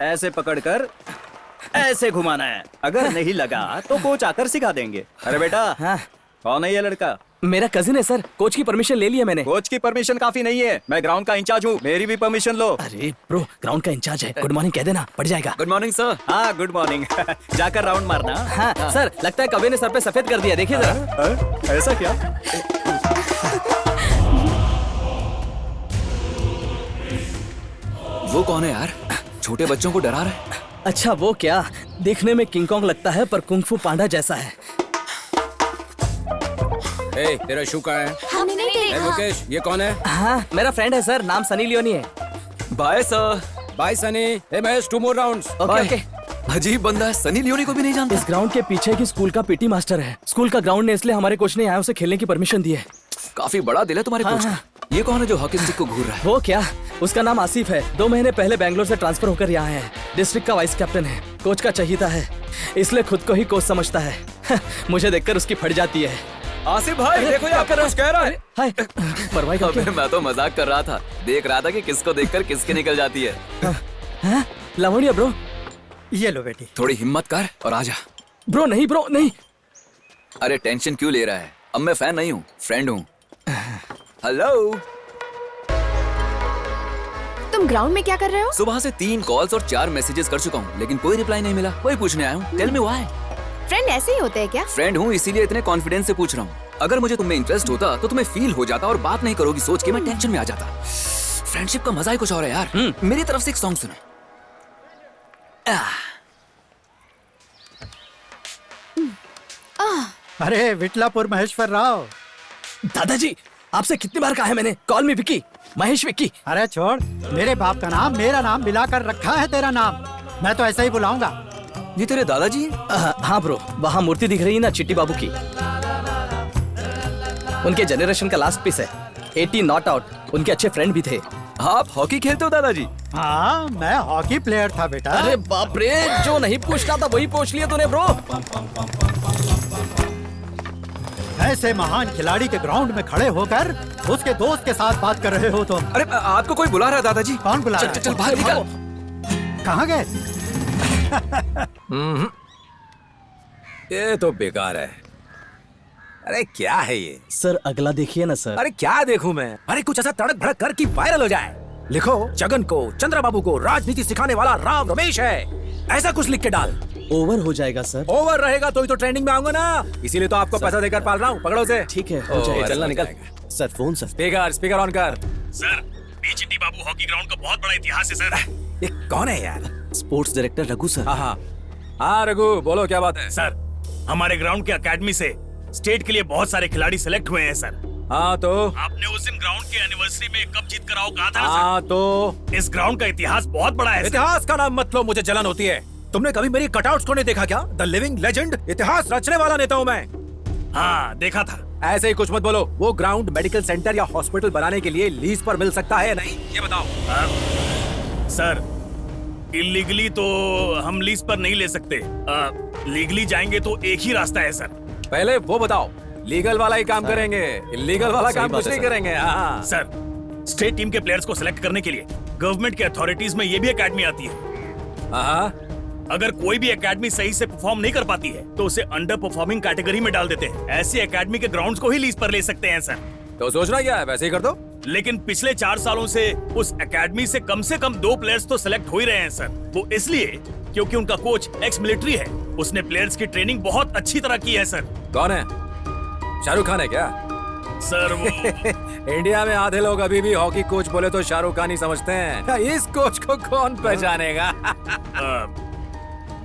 ऐसे पकड़कर ऐसे घुमाना है। अगर नहीं लगा तो कोच आकर सिखा देंगे। अरे बेटा, हाँ। कौन है ये लड़का? मेरा कजिन है सर, कोच की परमिशन ले ली है मैंने। कोच की परमिशन काफी नहीं है, मैं ग्राउंड का इंचार्ज हूँ, मेरी भी परमिशन लो। अरे ब्रो, ग्राउंड का इंचार्ज है, गुड मॉर्निंग कह देना, पड़ जाएगा। Good morning sir. हाँ गुड मॉर्निंग। जाकर राउंड मारना। हाँ सर, लगता है कबे ने सर पे सफेद कर दिया, देखिए जरा। ऐसा क्या? वो कौन है यार? छोटे बच्चों को डरा रहा है। अच्छा वो क्या, देखने में किंग कॉन्ग लगता है पर कुंग-फू पांडा जैसा है। ए, तेरा शू कहाँ है? हमने नहीं ए, देखा। मुकेश, ये कौन है? हाँ मेरा फ्रेंड है सर, नाम सनी लियोनी है। Bye sir. Bye Sunny. ए Mahesh, 2 more rounds। Okay okay. अजीब बंदा है, सनी लियोनी को भी नहीं जानता। इस ग्राउंड के पीछे की स्कूल का पीटी मास्टर है। स्कूल का ग्राउंड ने इसलिए हमारे कोच ने यहाँ उसे खेलने की परमिशन दी है। काफी बड़ा दिल है तुम्हारे हाँ, कोच हाँ। का। ये कौन है जो हॉकी स्टिक को घूर रहा है? वो क्या, उसका नाम आसिफ है। 2 महीने पहले बैंगलोर से ट्रांसफर होकर यहाँ है। डिस्ट्रिक्ट का वाइस कैप्टन है, कोच का चहीता है, इसलिए खुद को ही कोच समझता है। मुझे देखकर उसकी फट जाती है। आसिफ भाई देखो ये आपका कुछ कह रहा है। हाय, परवाही का अबे मैं तो मजाक कर रहा था, देख रहा था कि किसको देखकर किसकी निकल जाती है। हाँ, लावण्य ब्रो। ये लो बेटी। थोड़ी हिम्मत कर और आजा। ब्रो नहीं, ब्रो नहीं। अरे टेंशन क्यों ले रहा है? अब मैं फैन नहीं हूँ, फ्रेंड हूँ। हेलो। तुम ग्राउंड में क्या कर रहे हो? सुबह से 3 कॉल्स और 4 मैसेजेस कर चुका हूँ, लेकिन कोई रिप्लाई नहीं मिला। वही पूछने आया हूँ। Tell me why. फ्रेंड ऐसे ही होते हैं क्या? फ्रेंड हूँ इसीलिए इतने कॉन्फिडेंस से पूछ रहा हूँ। अगर मुझे तुम में इंटरेस्ट होता तो तुम्हें फील हो जाता और बात नहीं करोगी सोच के मैं टेंशन में आ जाता। फ्रेंडशिप का मजा ही कुछ और है यार। मेरी तरफ से एक सॉन्ग सुनो। अरे विटलापुर महेश्वर राव। दादाजी आपसे कितनी बार कहा है मैंने, कॉल मी विक्की, महेश विक्की। अरे छोड़, मेरे बाप का नाम मेरा नाम मिलाकर रखा है तेरा नाम, मैं तो ऐसा ही बुलाऊंगा। ये तेरे दादाजी हैं? हाँ ब्रो, वहाँ मूर्ति दिख रही है ना चिट्टी बाबू की, उनके जनरेशन का लास्ट पीस है। 80 नॉट आउट। उनके अच्छे फ्रेंड भी थे। आप हॉकी खेलते हो दादाजी? हाँ मैं हॉकी प्लेयर था बेटा। अरे बाप रे, जो नहीं पूछना था वही पूछ लिया तूने ब्रो। ऐसे महान खिलाड़ी के ग्राउंड में खड़े होकर उसके दोस्त के साथ बात कर रहे हो तुम। अरे आपको कोई बुला रहा है दादाजी। कौन बुला रहा है? चल बाहर निकल। कहाँ गए? ये तो बेकार है। अरे क्या है ये? सर अगला देखिए ना सर। अरे क्या देखूं मैं? अरे कुछ ऐसा तड़क भड़क कर कि वायरल हो जाए। लिखो जगन को, चंद्रबाबू को राजनीति सिखाने वाला राम रमेश है, ऐसा कुछ लिख के डाल। ओवर हो जाएगा सर। ओवर रहेगा तो ही तो ट्रेंडिंग में आऊंगा ना, इसीलिए तो आपको पैसा देकर पाल रहा हूँ। पकड़ो से। ठीक है, हो जाएगा। चलना निकल। Sir phone sir. Speaker on कर। सर, बीचिट्टी बाबू हॉकी ग्राउंड का बहुत बड़ा इतिहास है सर। ये कौन है यार? Sports director Raghu sir. हाँ रघु बोलो क्या बात है? सर, हमारे ग्राउंड के एकेडमी से स्टेट के लिए बहुत सारे खिलाड़ी सेलेक्ट हुए हैं सर। हाँ तो आपने उस दिन ग्राउंड के एनिवर्सरी में कप जीत कर आओ कहा था ना हाँ तो सर। इस ग्राउंड का इतिहास बहुत बड़ा है सर। इतिहास का नाम मत लो, मुझे जलन होती है। तुमने कभी मेरी कटआउट्स को नहीं देखा क्या? द लिविंग लेजेंड, इतिहास रचने वाला नेता हूँ मैं। हाँ देखा था। ऐसे ही कुछ मत बोलो। वो ग्राउंड मेडिकल सेंटर या हॉस्पिटल बनाने के लिए लीज पर मिल सकता है नहीं, ये बताओ। सर, इलीगली तो हम लीज पर नहीं ले सकते। लीगली जाएंगे तो एक ही रास्ता है सर। पहले वो बताओ, लीगल वाला ही काम करेंगे, इलीगल वाला काम कुछ नहीं करेंगे। हाँ सर, स्टेट टीम के प्लेयर्स को सिलेक्ट करने के लिए गवर्नमेंट के अथॉरिटीज में ये भी एकेडमी आती है। हाँ। अगर कोई भी एकेडमी सही से परफॉर्म नहीं कर पाती है तो उसे अंडर परफॉर्मिंग कैटेगरी में डाल देते हैं। ऐसी एकेडमी के ग्राउंड्स को ही लीज पर ले सकते हैं सर। तो सोचना क्या है, वैसे ही कर दो। लेकिन पिछले 4 सालों से उस एकेडमी से कम 2 प्लेयर्स तो सिलेक्ट हो ही रहे हैं सर। वो इसलिए क्योंकि उनका कोच एक्स मिलिट्री है। उसने प्लेयर्स की ट्रेनिंग बहुत अच्छी तरह की है सर। कौन है? शाहरुख खान है क्या? सर वो इंडिया में आधे लोग अभी भी हॉकी कोच बोले तो शाहरुख खान ही समझते हैं। इस कोच को कौन पहचानेगा?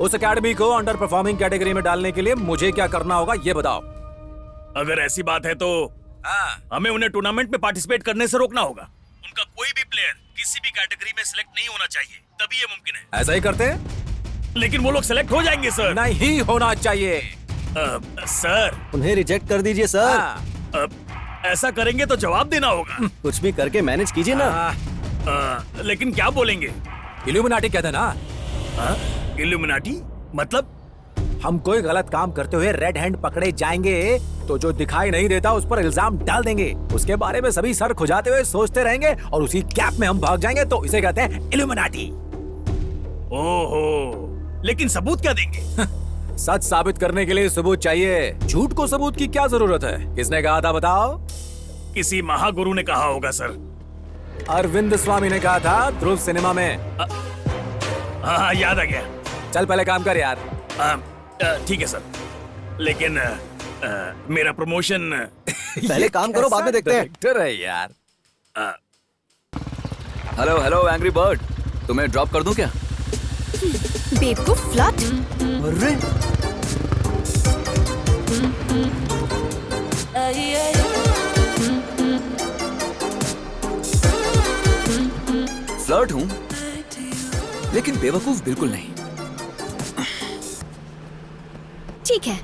उस एकेडमी को अंडर परफॉर्मिंग कैटेगरी में डालने के लिए मुझे क्या करना होगा ये बताओ। अगर ऐसी बात है तो हमें उन्हें टूर्नामेंट में पार्टिसिपेट करने से रोकना होगा। उनका कोई भी प्लेयर किसी भी कैटेगरी में सिलेक्ट नहीं होना चाहिए, तभी ये मुमकिन है। ऐसा ही करते हैं? लेकिन वो लोग सिलेक्ट हो जाएंगे सर। नहीं होना चाहिए। सर उन्हें रिजेक्ट कर दीजिए सर। ऐसा करेंगे तो जवाब देना होगा। कुछ भी करके मैनेज कीजिए ना। लेकिन क्या बोलेंगे? इल्यूमिनाटी कहते ना। इल्यूमिनाटी मतलब? हम कोई गलत काम करते हुए रेड हैंड पकड़े जाएंगे तो जो दिखाई नहीं देता उस पर इल्जाम डाल देंगे। उसके बारे में सभी सर खुजाते हुए सोचते रहेंगे और उसी गैप में हम भाग जाएंगे, तो इसे कहते हैं इल्यूमिनाटी। ओहो, लेकिन सबूत क्या देंगे? सच साबित करने के लिए सबूत चाहिए। झूठ को सबूत की क्या जरूरत है? किसने कहा था बताओ? किसी महागुरु ने कहा होगा सर। अरविंद स्वामी ने कहा था ध्रुव सिनेमा में। हाँ, याद आ गया। चल पहले काम कर यार। ठीक है सर, लेकिन मेरा प्रमोशन। पहले काम करो, बाद में देखते हैं। डायरेक्टर है यार। हेलो हेलो एंग्री बर्ड, तुम्हें ड्रॉप कर दूं क्या? बेवकूफ फ्लर्ट। अरे फ्लर्ट हूं, लेकिन बेवकूफ बिल्कुल नहीं। ठीक है,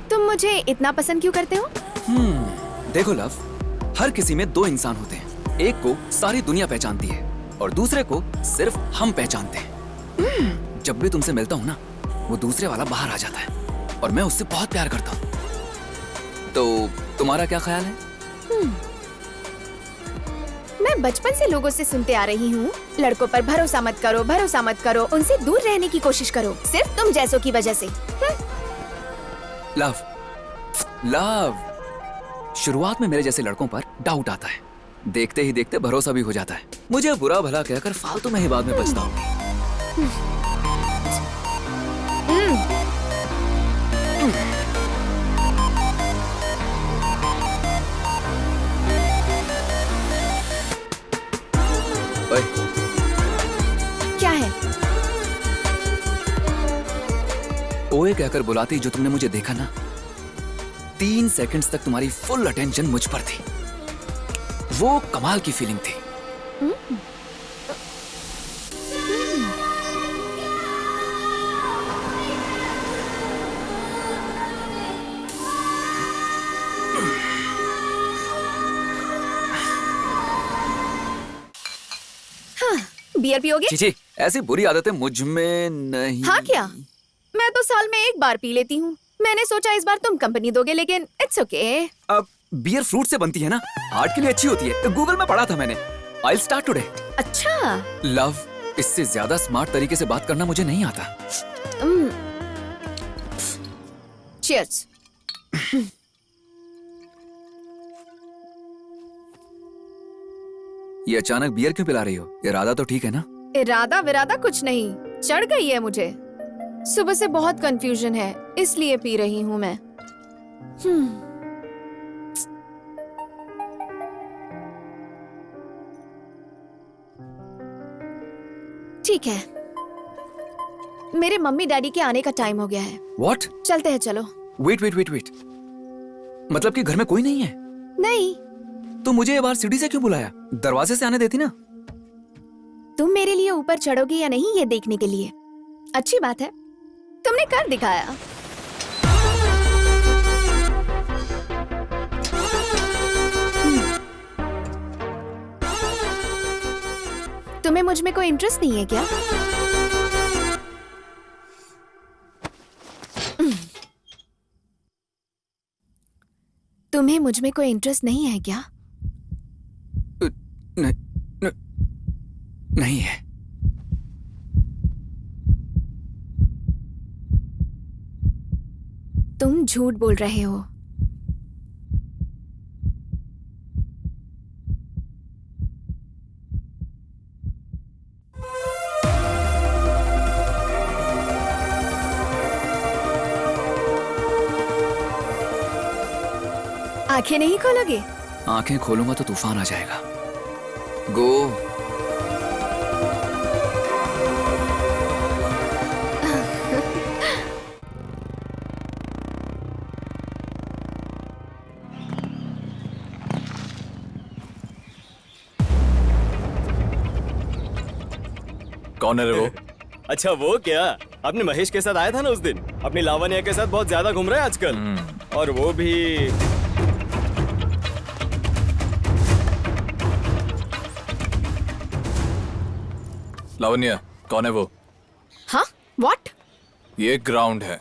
तुम मुझे इतना पसंद क्यों करते हो? देखो लव, हर किसी में दो इंसान होते हैं। एक को सारी दुनिया पहचानती है और दूसरे को सिर्फ हम पहचानते हैं। जब भी तुमसे मिलता हूँ ना, वो दूसरे वाला बाहर आ जाता है और मैं उससे बहुत प्यार करता हूँ। तो तुम्हारा क्या ख्याल है? मैं बचपन से लोगों से सुनते आ रही हूँ, लड़कों पर भरोसा मत करो, भरोसा मत करो, उनसे दूर रहने की कोशिश करो, सिर्फ तुम जैसों की वजह से। लव, लव, शुरुआत में मेरे जैसे लड़कों पर डाउट आता है, देखते ही देखते भरोसा भी हो जाता है। मुझे बुरा भला कहकर फालतू में ही बाद में बचता हूँ। ओए, क्या है? ओए कहकर बुलाती जो तुमने मुझे देखा ना, 3 सेकंड्स तक तुम्हारी फुल अटेंशन मुझ पर थी। वो कमाल की फीलिंग थी। बियर पियोगे? चीची, ऐसी बुरी आदतें मुझ में नहीं। हाँ क्या? मैं तो साल में एक बार पी लेती हूँ। मैंने सोचा इस बार तुम कंपनी दोगे, लेकिन इट्स ओके। अब बियर फ्रूट से बनती है ना, हार्ट के लिए अच्छी होती है। गूगल में पढ़ा था मैंने। I'll start today। अच्छा। लव, इससे ज्यादा स्मार्ट तरीके से बात करना मुझे नहीं आता। Cheers। ये अचानक बियर क्यों पिला रही हो? इरादा तो ठीक है ना? इरादा विरादा कुछ नहीं, चढ़ गई है मुझे। सुबह से बहुत कंफ्यूजन है, इसलिए पी रही हूँ मैं। ठीक है, मेरे मम्मी डैडी के आने का टाइम हो गया है। What? चलते हैं, चलो। वेट वेट वेट वेट, मतलब कि घर में कोई नहीं है? नहीं। तो मुझे ये बार सीढ़ी से क्यों बुलाया? दरवाजे से आने देती ना। तुम मेरे लिए ऊपर चढ़ोगे या नहीं, ये देखने के लिए। अच्छी बात है, तुमने कर दिखाया। तुम्हें मुझ में कोई इंटरेस्ट नहीं है क्या? तुम्हें मुझ में कोई इंटरेस्ट नहीं है क्या? नहीं है। तुम झूठ बोल रहे हो। आंखें नहीं खोलोगे? आंखें खोलूंगा तो तूफान आ जाएगा। गो। कौन है रे वो? अच्छा वो क्या, अपने महेश के साथ आया था ना उस दिन, अपनी लावण्या के साथ बहुत ज्यादा घूम रहा है आजकल। और वो भी लावण्या, कौन है वो? हाँ? व्हाट? ये ग्राउंड है,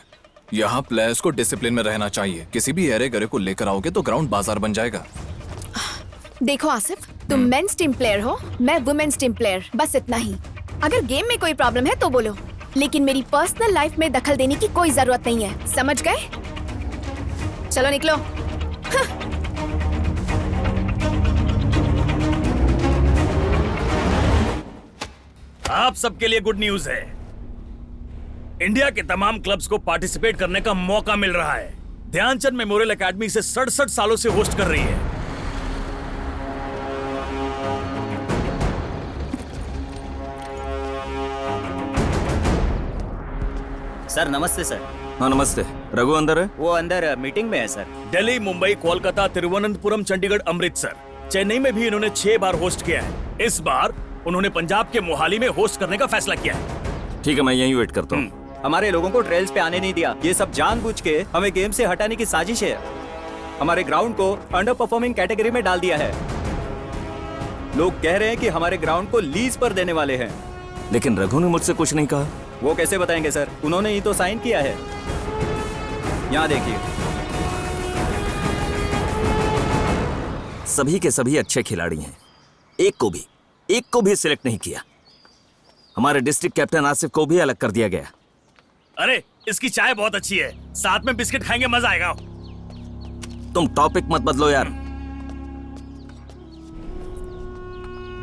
यहाँ प्लेयर्स को डिसिप्लिन में रहना चाहिए। किसी भी एरे गरे को लेकर आओगे तो ग्राउंड बाजार बन जाएगा। देखो आसिफ, तुम मेंस टीम प्लेयर हो, मैं वुमेन्स टीम प्लेयर, बस इतना ही। अगर गेम में कोई प्रॉब्लम है तो बोलो, लेकिन मेरी पर्सनल लाइफ में दखल देने की कोई जरूरत नहीं है, समझ गए? चलो निकलो। आप सबके लिए गुड न्यूज है। इंडिया के तमाम क्लब्स को पार्टिसिपेट करने का मौका मिल रहा है। ध्यानचंद मेमोरियल एकेडमी से 67 सालों से होस्ट कर रही है। सर नमस्ते सर। हाँ नमस्ते। रघु अंदर है? वो अंदर मीटिंग में है सर। दिल्ली, मुंबई, कोलकाता, तिरुवनंतपुरम, चंडीगढ़, अमृतसर, चेन्नई में भी इन्होंने 6 बार होस्ट किया है। इस बार उन्होंने पंजाब के मोहाली में होस्ट करने का फैसला किया है। ठीक है, मैं यहीं वेट करता हूँ। हमारे लोगों को ट्रेल्स पे आने नहीं दिया। ये सब जानबूझ के हमें गेम से हटाने की साजिश है। हमारे ग्राउंड को अंडर परफॉर्मिंग कैटेगरी में डाल दिया है। लोग कह रहे हैं कि हमारे ग्राउंड को लीज पर देने वाले हैं। लेकिन रघु ने मुझसे कुछ नहीं कहा। वो कैसे बताएंगे सर? उन्होंने ही तो साइन किया है। यहाँ देखिए। सभी के सभी अच्छे खिलाड़ी हैं, एक को भी सिलेक्ट नहीं किया। हमारे डिस्ट्रिक्ट कैप्टन आसिफ को भी अलग कर दिया गया। अरे इसकी चाय बहुत अच्छी है, साथ में बिस्किट खाएंगे, मजा आएगा। तुम टॉपिक मत बदलो यार।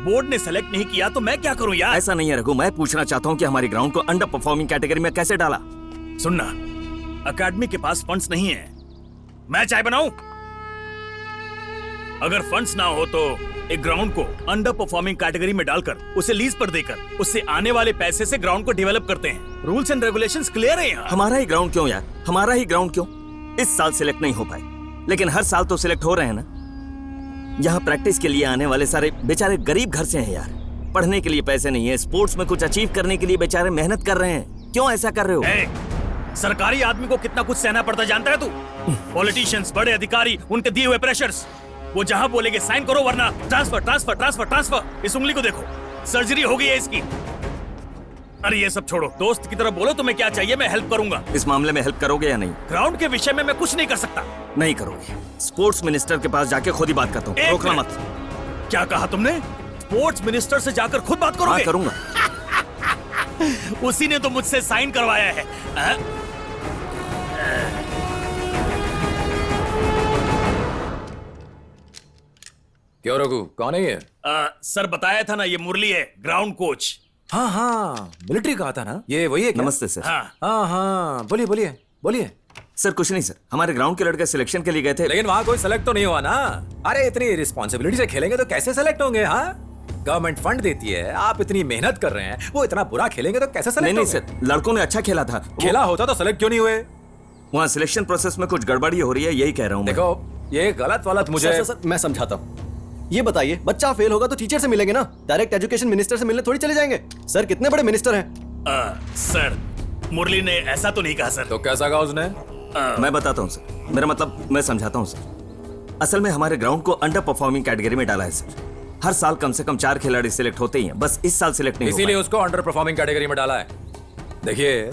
बोर्ड ने सेलेक्ट नहीं किया तो मैं क्या करूं यार? ऐसा नहीं है रघु, मैं पूछना चाहता हूँ कि हमारी ग्राउंड को अंडर परफॉर्मिंग कैटेगरी में कैसे डाला। सुनना, अकेडमी के पास फंड्स नहीं है। मैं चाय बनाऊं? अगर फंड्स ना हो तो एक ग्राउंड को अंडर परफॉर्मिंग कैटेगरी में डालकर उसे लीज पर देकर उससे आने वाले पैसे से ग्राउंड को डेवलप करते हैं। रूल्स एंड रेगुलेशंस क्लियर है यहाँ। हमारा ही ग्राउंड क्यों यार, हमारा ही ग्राउंड क्यों? इस साल सिलेक्ट नहीं हो पाए, लेकिन हर साल तो सिलेक्ट हो रहे हैं ना। यहाँ प्रैक्टिस के लिए आने वाले सारे बेचारे गरीब घर से हैं यार। पढ़ने के लिए पैसे नहीं है, स्पोर्ट्स में कुछ अचीव करने के लिए बेचारे मेहनत कर रहे हैं। क्यों ऐसा कर रहे हो? सरकारी आदमी को कितना कुछ सहना पड़ता जानता है तू? पॉलिटिशियंस, बड़े अधिकारी, उनके दिए हुए प्रेशर्स, वो जहां बोलेंगे साइन करो वरना ट्रांसफर ट्रांसफर ट्रांसफर ट्रांसफर। इस उंगली को देखो, सर्जरी हो गई है इसकी। अरे ये सब छोड़ो, दोस्त की तरह बोलो तुम्हें क्या चाहिए, मैं हेल्प करूंगा। इस मामले में हेल्प करोगे या नहीं? ग्राउंड के विषय में मैं कुछ नहीं कर सकता। नहीं करोगे? स्पोर्ट्स मिनिस्टर के पास जाके खुद ही बात करता हूँ, रोकना मत। क्या कहा तुमने? स्पोर्ट्स मिनिस्टर से जाकर खुद बात करोगे? हाँ करूंगा। उसी ने तो मुझसे साइन करवाया है। क्यों रघु, कौन है ये? सर बताया था ना, ये मुरली है, ग्राउंड कोच। हाँ हाँ, मिलिट्री कहा था ना, ये वही है क्या? नमस्ते सर। हाँ, बोलिए बोलिए बोलिए। सर कुछ नहीं सर, हमारे ग्राउंड के लड़के सिलेक्शन के लिए गए थे। लेकिन वहाँ कोई सेलेक्ट तो नहीं हुआ ना। अरे इतनी रिस्पॉन्सिबिलिटी से खेलेंगे तो कैसे सेलेक्ट होंगे? हाँ, गवर्नमेंट फंड देती है, आप इतनी मेहनत कर रहे हैं, वो इतना बुरा खेलेंगे तो कैसे सेलेक्ट होंगे? नहीं सर, लड़कों ने अच्छा खेला था। खेला होता तो सेलेक्ट क्यों नहीं हुए? वहाँ सिलेक्शन प्रोसेस में कुछ गड़बड़ी हो रही है, यही कह रहा हूँ। देखो ये गलत वलत मुझे सर, मैं समझाता हूँ। ये बताइए, बच्चा फेल होगा तो टीचर से मिलेंगे ना, डायरेक्ट एजुकेशन मिनिस्टर से मिलने थोड़ी चले जाएंगे। सर कितने बड़े मिनिस्टर हैं। सर मुरली ने ऐसा तो नहीं कहा सर। तो कैसा कहा उसने? मैं बताता हूँ सर, मेरा मतलब मैं समझाता हूँ सर। असल में हमारे ग्राउंड को अंडर परफॉर्मिंग कैटेगरी में डाला है सर। हर साल कम से कम 4 खिलाड़ी सिलेक्ट होते ही हैं, बस इस साल सिलेक्ट नहीं, इसीलिए उसको अंडर परफॉर्मिंग कैटेगरी में डाला है। देखिए,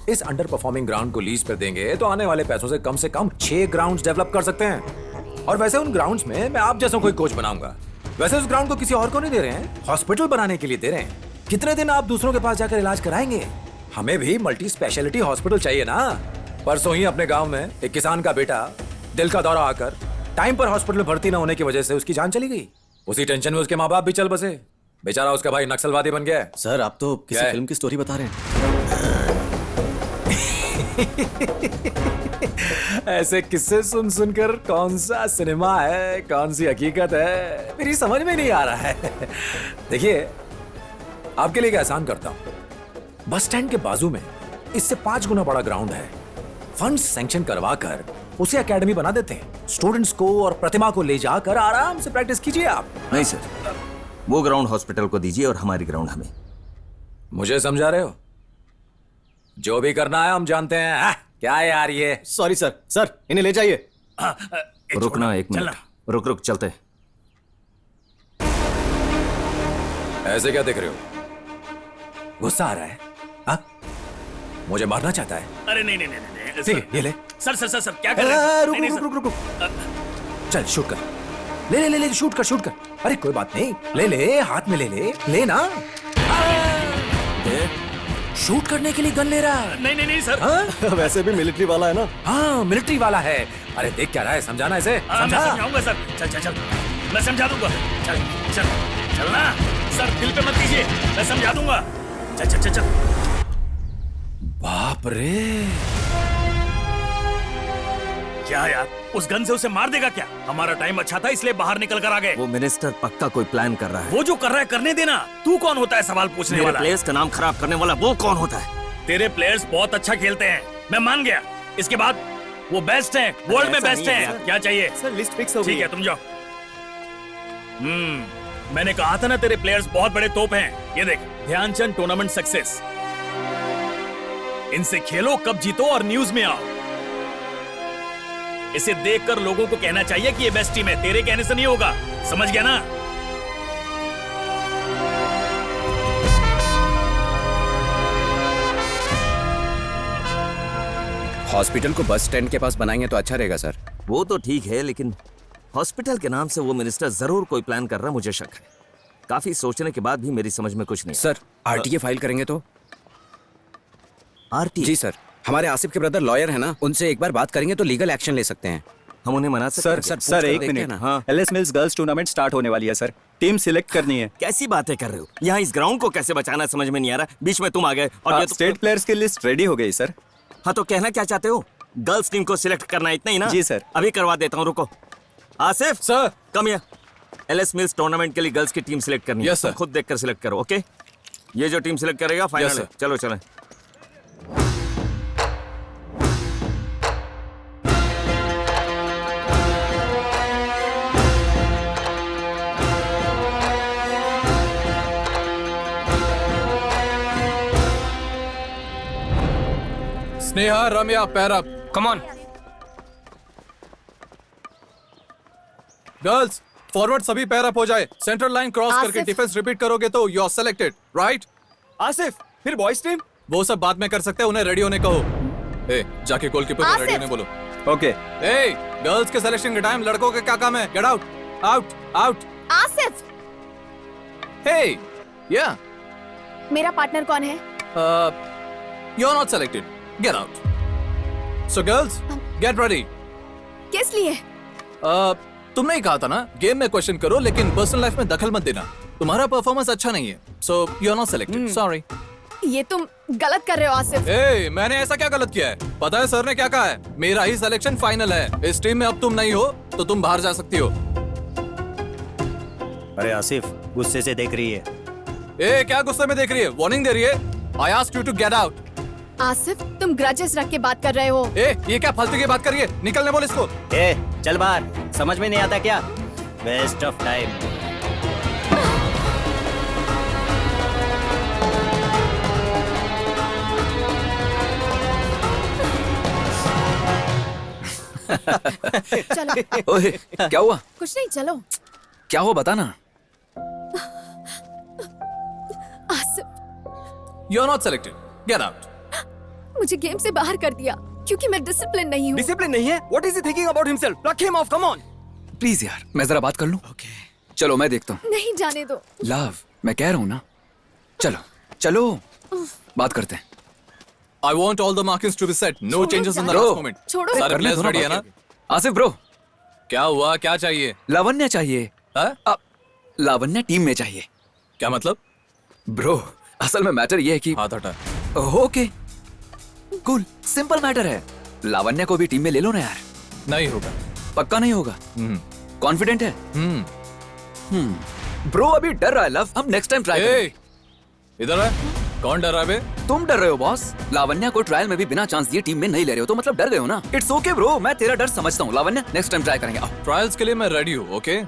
इस अंडर परफॉर्मिंग ग्राउंड को लीज पर देंगे तो आने वाले पैसों से कम 6 ग्राउंड्स डेवलप कर सकते हैं। और वैसे उन ग्राउंड्स में मैं आप जैसा कोई कोच बनाऊंगा। वैसे उस ग्राउंड को किसी और को नहीं दे रहे हैं, हॉस्पिटल बनाने के लिए दे रहे हैं। कितने दिन आप दूसरों के पास जाकर इलाज कराएंगे? हमें भी मल्टी स्पेशलिटी हॉस्पिटल चाहिए ना। परसों ही अपने गांव में एक किसान का बेटा दिल का दौरा आकर टाइम पर हॉस्पिटल में भर्ती न होने की वजह से उसकी जान चली गई। उसी टेंशन में उसके माँ बाप भी चल बसे। बेचारा उसका भाई नक्सलवादी बन गया। सर आप तो किसी फिल्म की स्टोरी बता रहे हैं। ऐसे किस्से सुन सुनकर कौन सा सिनेमा है, कौन सी हकीकत है, मेरी समझ में नहीं आ रहा है। देखिए, आपके लिए आसान करता हूं। बस स्टैंड के बाजू में इससे 5 गुना बड़ा ग्राउंड है। फंड्स सैंक्शन करवा कर उसे एकेडमी बना देते हैं। स्टूडेंट्स को और प्रतिमा को ले जाकर आराम से प्रैक्टिस कीजिए आप। नहीं सर, वो ग्राउंड हॉस्पिटल को दीजिए और हमारी ग्राउंड हमें। मुझे समझा रहे हो? जो भी करना है हम जानते हैं। क्या यार ये? सॉरी सर, सर इन्हें ले जाइए। रुकना 1 मिनट, रुक चलते हैं। ऐसे क्या देख रहे हो? गुस्सा आ रहा है? हाँ? मुझे मारना चाहता है? अरे नहीं नहीं नहीं नहीं, ठीक है, ये ले। सर सर सर सर क्या कर रहे हैं? रुक। चल शूट कर। ले शूट कर। अरे कोई बात नहीं, ले हाथ में ले ना। शूट करने के लिए गन ले रहा है। नहीं नहीं नहीं सर। वैसे भी मिलिट्री वाला है ना। हाँ मिलिट्री वाला है। अरे देख क्या रहा है, समझाना इसे। मैं समझा। समझाऊंगा सर। चल चल चल, मैं समझा दूंगा। चल चल चलना सर, दिल पे मत कीजिए, मैं समझा दूंगा। चल चल चल चल। बाप रे, क्या यार, उस गन से उसे मार देगा क्या? हमारा टाइम अच्छा था इसलिए बाहर निकल कर आ गए। वो मिनिस्टर पक्का कोई प्लान कर रहा है। वो जो कर रहा है करने देना। तू कौन होता है सवाल पूछने मेरे वाला? प्लेयर्स का नाम खराब करने वाला वो कौन होता है? तेरे प्लेयर्स बहुत अच्छा खेलते हैं, मैं मान गया। इसके बाद वो बेस्ट हैं, वर्ल्ड में ऐसा बेस्ट नहीं है हैं। सर। क्या चाहिए? सर लिस्ट फिक्स हो गई ठीक है, तुम जाओ। मैंने कहा था ना तेरे प्लेयर्स बहुत बड़े तोप हैं। ये देख, ध्यानचंद टूर्नामेंट सक्सेस। इनसे खेलो, कब जीतो और न्यूज में आओ। इसे देखकर लोगों को कहना चाहिए कि ये बेस्ट टीम है, तेरे कहने से नहीं होगा। समझ गया ना? हॉस्पिटल को बस स्टैंड के पास बनाएंगे तो अच्छा रहेगा सर। वो तो ठीक है, लेकिन हॉस्पिटल के नाम से वो मिनिस्टर जरूर कोई प्लान कर रहा, मुझे शक है। काफी सोचने के बाद भी मेरी समझ में कुछ नहीं। सर आरटीए फाइल करेंगे तो? आरटीए? जी सर, हमारे आसिफ के ब्रदर लॉयर है ना, उनसे एक बार बात करेंगे तो लीगल एक्शन ले सकते हैं। हम उन्हें मना सकते हैं? सर एक मिनट। हाँ, LS mills girls tournament start होने वाली है सर, टीम सिलेक्ट करनी है। कैसी बातें कर रहे हो? यहाँ इस ग्राउंड को कैसे बचाना समझ में नहीं आ रहा। बीच में तुम आ गए और ये तो... स्टेट प्लेयर्स की लिस्ट रेडी हो गई सर। हाँ तो कहना क्या चाहते हो? गर्ल्स टीम को सिलेक्ट करना, इतना ही ना? जी सर। अभी करवा देता हूँ, रुको। Asif sir. Come here. LS mills tournament के लिए गर्ल्स की टीम सिलेक्ट करनी है। Yes sir. खुद देखकर सिलेक्ट करो, ओके? ये जो टीम सिलेक्ट करेगा फाइनल है। चलो चलो। स्नेहा, रम्या, पैर up. Come on. Girls forward सभी पैर अप हो जाए। सेंट्रल लाइन क्रॉस करके आसिफ। डिफेंस रिपीट करोगे तो you are selected, right? Asif, फिर बॉयज टीम? वो सब बाद में कर सकते हैं, उन्हें रेडी होने कहो। ए, जाके गोलकीपर को रेडी आसिफ। होने बोलो। ओके। ए, गर्ल्स के सिलेक्शन के टाइम लड़कों का क्या काम है? Get out, out, out. Asif, hey, yeah, मेरा पार्टनर कौन है? You are not selected, get out. So girls, get ready. किस लिए? तुमने ही कहा था ना, गेम में क्वेश्चन करो लेकिन पर्सनल लाइफ में दखल मत देना। तुम्हारा परफॉर्मेंस अच्छा नहीं है, so you are not selected, sorry. ये तुम गलत कर रहे हो आसिफ। ए, मैंने ऐसा क्या गलत किया है? पता है सर ने क्या कहा है? मेरा ही सिलेक्शन फाइनल है। इस टीम में अब तुम नहीं हो तो तुम बाहर जा सकती हो। अरे आसिफ, गुस्से से देख रही है। ए, क्या गुस्से में देख रही है? वार्निंग दे रही है। I asked you to get out. Asif, तुम ग्रजेस रख के बात कर रहे हो। ए, ये क्या फालतू की बात कर रही है? निकलने बोल इसको। ए, चल बाहर, समझ में नहीं आता क्या? Waste of time. चलो। ओए, क्या हुआ? कुछ नहीं, चलो। क्या हुआ बता ना। Asif, you are not selected, get out. मुझे गेम से बाहर कर दिया क्योंकि मैं डिसिप्लिन नहीं हूँ। डिसिप्लिन नहीं है? What is he thinking about himself? Pluck him off, come on. Please यार, मैं जरा बात कर लूं। ओके। चलो मैं देखता हूँ। नहीं, जाने दो। लव, मैं कह रहा हूँ ना, चलो चलो बात करते हैं। I want all the markings to be set. No छोड़ो, changes in the जाने last दो। moment. छोड़ो। सारे कर ले players दोनों ready है बात। ना? आसिफ ब्रो, क्या हुआ? क्या चाहिए? लावण्य चाहिए। हाँ? लावण्य टीम में चाहिए। क्या मतलब? ब्रो, असल में मैटर ये है कि हाथ हटा। ओके कूल, सिंपल मैटर है। लावण्य को भी टीम में ले लो ना यार। नहीं होगा। पक्का नहीं होगा? कॉन्फिडेंट है? ब्रो अभी डर रहा है लव, हम नेक्स्ट टाइम ट्राई करेंगे। इधर है। कौन डर रहा है बे? तुम डर रहे हो बॉस। लावण्य को ट्रायल में भी बिना चांस दिए टीम में नहीं ले रहे हो तो मतलब डर गए हो ना। इट्स ओके ब्रो, मैं तेरा डर समझता हूँ। लावण्य नेक्स्ट टाइम ट्राई करेंगे। आओ। ट्रायल्स के लिए मैं रेडी हूँ, ओके?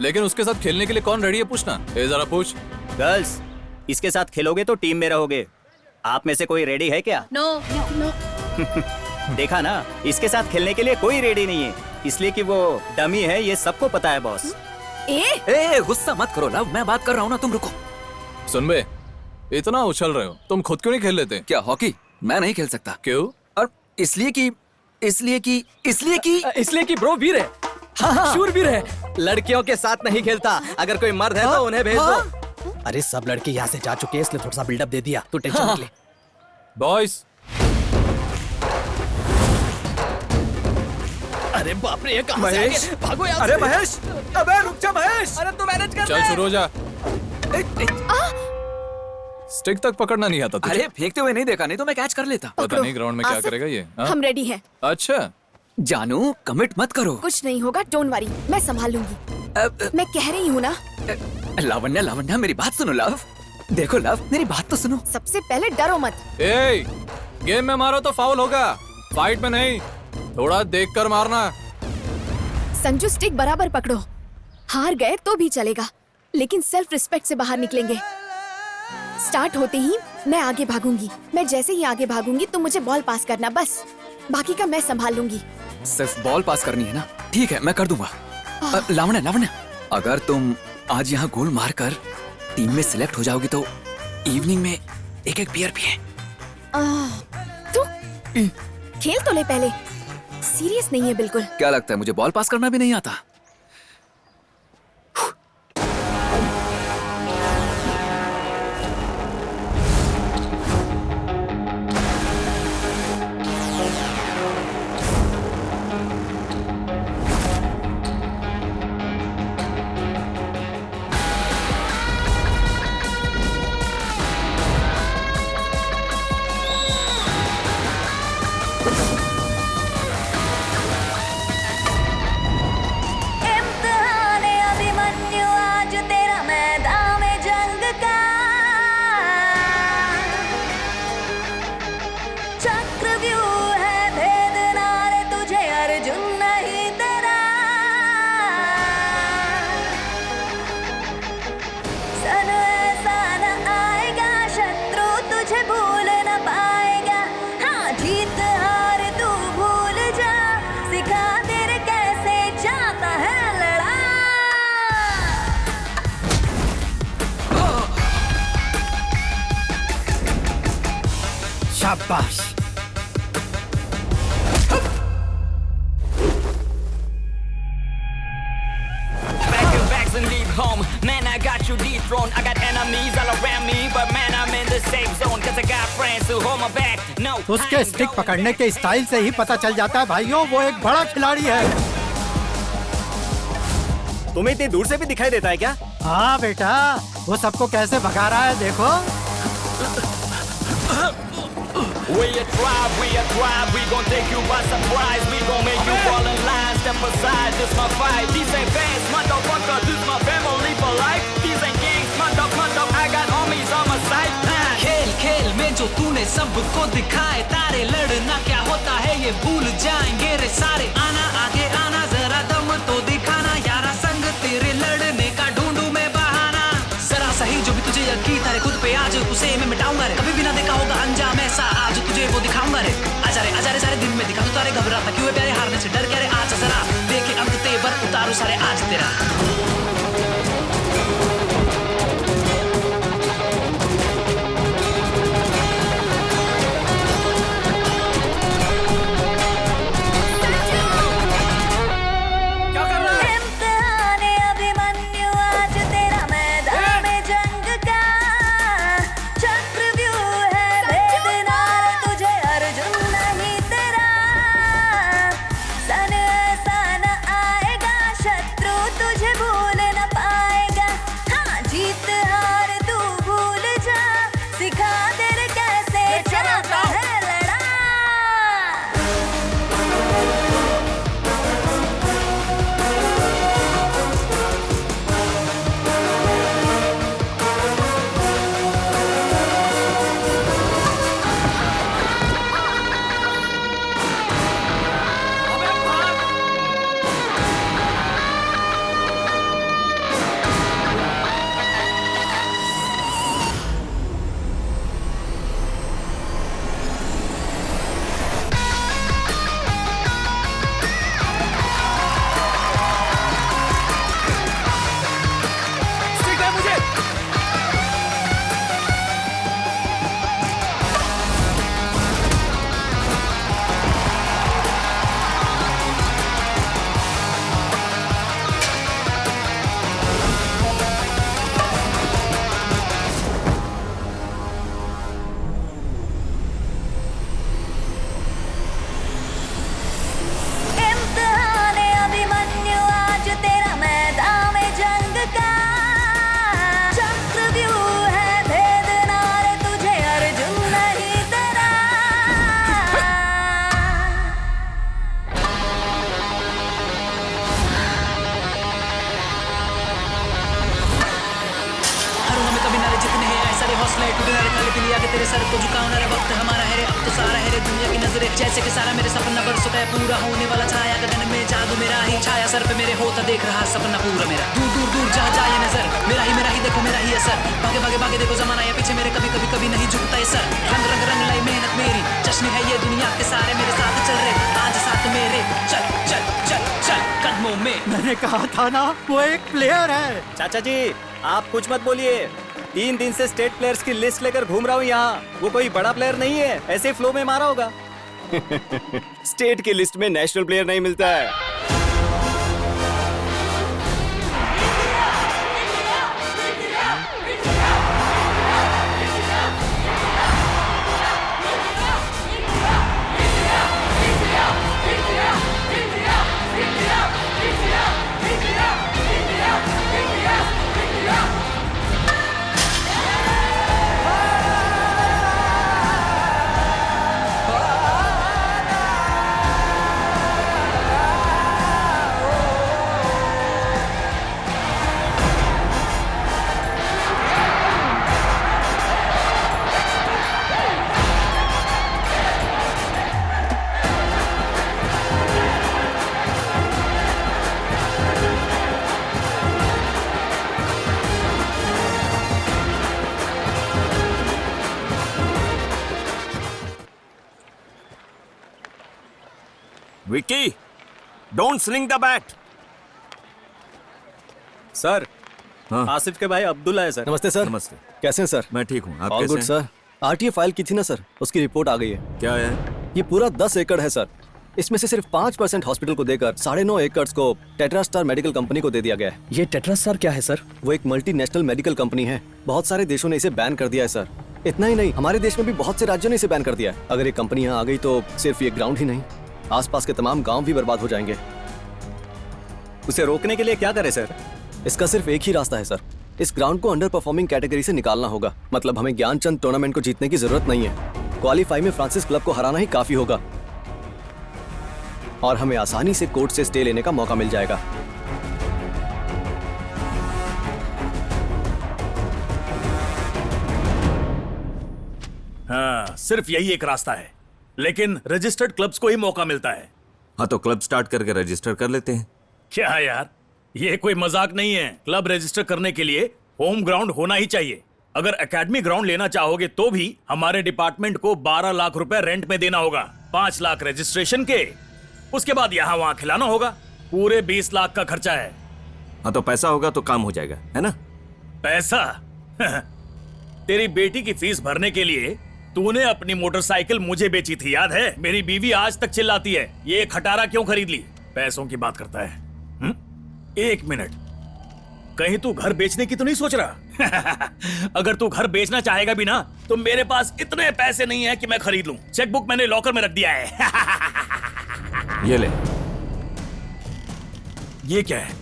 लेकिन उसके साथ खेलने के लिए कौन रेडी है पूछना। ए, जरा पूछ। गर्ल्स, इसके साथ खेलोगे तो टीम में रहोगे। आप में से कोई रेडी है क्या? No no. देखा ना, इसके साथ खेलने के लिए कोई रेडी नहीं है, इसलिए कि वो डमी है, ये सबको पता है बॉस। ए, गुस्सा मत करो लव, मैं बात कर रहा हूँ ना, तुम रुको। सुन बे, इतना उछल रहे हो, तुम खुद क्यों नहीं खेल लेते? क्या हॉकी मैं नहीं खेल सकता? क्यों? और इसलिए कि ब्रो वीर है। शूरवीर है, लड़कियों के साथ नहीं खेलता। अगर कोई मर्द है तो उन्हें भेज दो। अरे सब लड़के यहाँ से जा चुके हैं इसलिए थोड़ा सा बिल्डअप दे दिया, तू टेंशन मत ले। बॉयज अरे बाप रे, ये कहां से आ महेश! गए? भागो यहाँ अरे से। महेश, अबे रुक जा महेश। अरे तू मैनेज कर चल ले। शुरू हो जा। स्टिक तक पकड़ना नहीं आता तुझे? अरे फेंकते हुए नहीं देखा, नहीं तो मैं कैच कर लेता। पता नहीं ग्राउंड में क्या आसिफ, करेगा ये। हाँ? हम रेडी हैं। अच्छा जानू कमिट मत करो। कुछ नहीं होगा, डोंट वरी, मैं संभाल लूंगी। मैं कह रही हूँ ना। लावण्या लावण्या मेरी बात सुनो लव। देखो लव, मेरी बात तो सुनो। सबसे पहले डरो मत। ए, गेम में मारो तो फाउल होगा, फाइट में नहीं। थोड़ा देखकर मारना। संजू स्टिक बराबर पकड़ो। हार गए तो भी चलेगा, लेकिन सेल्फ रिस्पेक्ट से बाहर निकलेंगे। स्टार्ट होते ही मैं आगे भागूंगी। मैं जैसे ही आगे भागूंगी तुम मुझे बॉल पास करना, बस। बाकी का मैं संभाल लूंगी। सिर्फ बॉल पास करनी है ना? ठीक है, मैं कर दूंगा। लावण्या लावण्या, अगर तुम आज यहाँ गोल मारकर टीम में सिलेक्ट हो जाओगी तो इवनिंग में एक एक बियर पिए। तू खेल तो ले पहले। सीरियस नहीं है बिल्कुल। क्या लगता है मुझे बॉल पास करना भी नहीं आता? शाबाश। Bags and leave home. Man, I got you dethroned. I got enemies all around me, but man, I'm in the safe zone. Cause I got friends who hold my back. No, उसके stick पकड़ने के style से ही पता चल जाता है भाइयों, वो एक बड़ा खिलाड़ी है। तुम्हें इतनी दूर से भी दिखाई देता है क्या? हाँ बेटा, वो सबको कैसे भगा रहा है देखो। we thrive, we gon' take you by surprise. We gon' make you fall in line, step aside, this my fight. These ain't fans, motherfucker, this my family for life. These ain't gangs, mother, I got homies on my side. खेल खेल में जो तूने सबको दिखाए तारे, लड़ना क्या होता है ये भूल जाएंगे रे सारे। आना आगे आना, जरा दम तो दिखाना, यारा संग तेरे लड़ने का ढूंढूं मैं बहाना। जरा सही जो भी तुझे यकीन तारे खुद पे, आज उसे मैं मिटाऊंगा रे। कभी भी ना देखा होगा अंजाम ऐसा, आज तुझे वो दिखाऊंगा रे। आजा रे सारे दिन में दिखा तू तारे, घबराता क्यों है प्यारे, हारने से डर क्या रे। आज जरा देखे अंत तेवर उतारू सारे आज तेरा। क्या कर रहा सर को झुकाओ ना रे, वक्त हमारा है रे, अब तो सारा है रे दुनिया की नजरे, जैसे कि सारा मेरे सपना बरसों का पूरा होने वाला छाया गगन में, जादू मेरा ही छाया सर पे मेरे होता, देख रहा सपना पूरा मेरा, दूर दूर दूर जहाँ जाए नजर, मेरा ही देखो मेरा ही असर, भागे भागे भागे देखो जमाना या पीछे मेरे, कभी कभी कभी नहीं झुकता ये सर, रंग रंग रंग लाई मेहनत मेरी, जश्न है ये दुनिया के सारे मेरे साथ चल रहे, आज साथ मेरे, चल चल चल चल कदमों में। मैंने कहा था ना वो एक प्लेयर है। चाचा जी आप कुछ मत बोलिए, 3 दिन से स्टेट प्लेयर्स की लिस्ट लेकर घूम रहा हूँ यहाँ, वो कोई बड़ा प्लेयर नहीं है, ऐसे फ्लो में मारा होगा। स्टेट की लिस्ट में नेशनल प्लेयर नहीं मिलता है। Vicky, don't sling the bat. Sir Asif के भाई अब्दुल्ला है सर। नमस्ते सर। नमस्ते। कैसे हैं सर? मैं ठीक हूँ, आप ऑल कैसे गुड हैं? सर। आरटीए फाइल की थी ना सर, उसकी रिपोर्ट आ गई है। क्या है? ये पूरा 10 एकड़ है सर, इसमें से सिर्फ 5% हॉस्पिटल को देकर 9.5 एकड़ को टेट्रास्टार मेडिकल कंपनी को दे दिया गया है। ये टेट्रास्टार क्या है सर? वो एक मल्टीनेशनल मेडिकल कंपनी है, बहुत सारे देशों ने इसे बैन कर दिया है सर। इतना ही नहीं, हमारे देश में भी बहुत से राज्यों ने इसे बैन कर दिया है। अगर ये कंपनी यहाँ आ गई तो सिर्फ ये ग्राउंड ही नहीं, आसपास के तमाम गांव भी बर्बाद हो जाएंगे। उसे रोकने के लिए क्या करें सर? इसका सिर्फ एक ही रास्ता है सर, इस ग्राउंड को अंडर परफॉर्मिंग कैटेगरी से निकालना होगा। मतलब हमें ज्ञानचंद टूर्नामेंट को जीतने की जरूरत नहीं है, क्वालीफाई में फ्रांसिस क्लब को हराना ही काफी होगा और हमें आसानी से कोर्ट से स्टे लेने का मौका मिल जाएगा। हाँ, सिर्फ यही एक रास्ता है, लेकिन रजिस्टर्ड क्लब्स को ही मौका मिलता है। हाँ तो क्लब स्टार्ट करके रजिस्टर कर लेते हैं। क्या यार, ये कोई मजाक नहीं है। क्लब रजिस्टर करने के लिए होम ग्राउंड होना ही चाहिए। अगर एकेडमी ग्राउंड लेना चाहोगे तो भी हमारे डिपार्टमेंट को 12 लाख रुपए रेंट में देना होगा, 5 लाख रजिस्ट्रेशन के, उसके बाद यहाँ वहाँ खिलाना होगा। पूरे 20 लाख का खर्चा है। हाँ तो पैसा होगा तो काम हो जाएगा, है ना? पैसा? तेरी बेटी की फीस भरने के लिए तूने अपनी मोटरसाइकिल मुझे बेची थी, याद है? मेरी बीवी आज तक चिल्लाती है, ये खटारा क्यों खरीद ली? पैसों की बात करता है। एक मिनट, कहीं तू घर बेचने की तो नहीं सोच रहा? अगर तू घर बेचना चाहेगा भी ना तो मेरे पास इतने पैसे नहीं है कि मैं खरीद लूं। चेकबुक मैंने लॉकर में रख दिया है। ये ले। ये क्या है?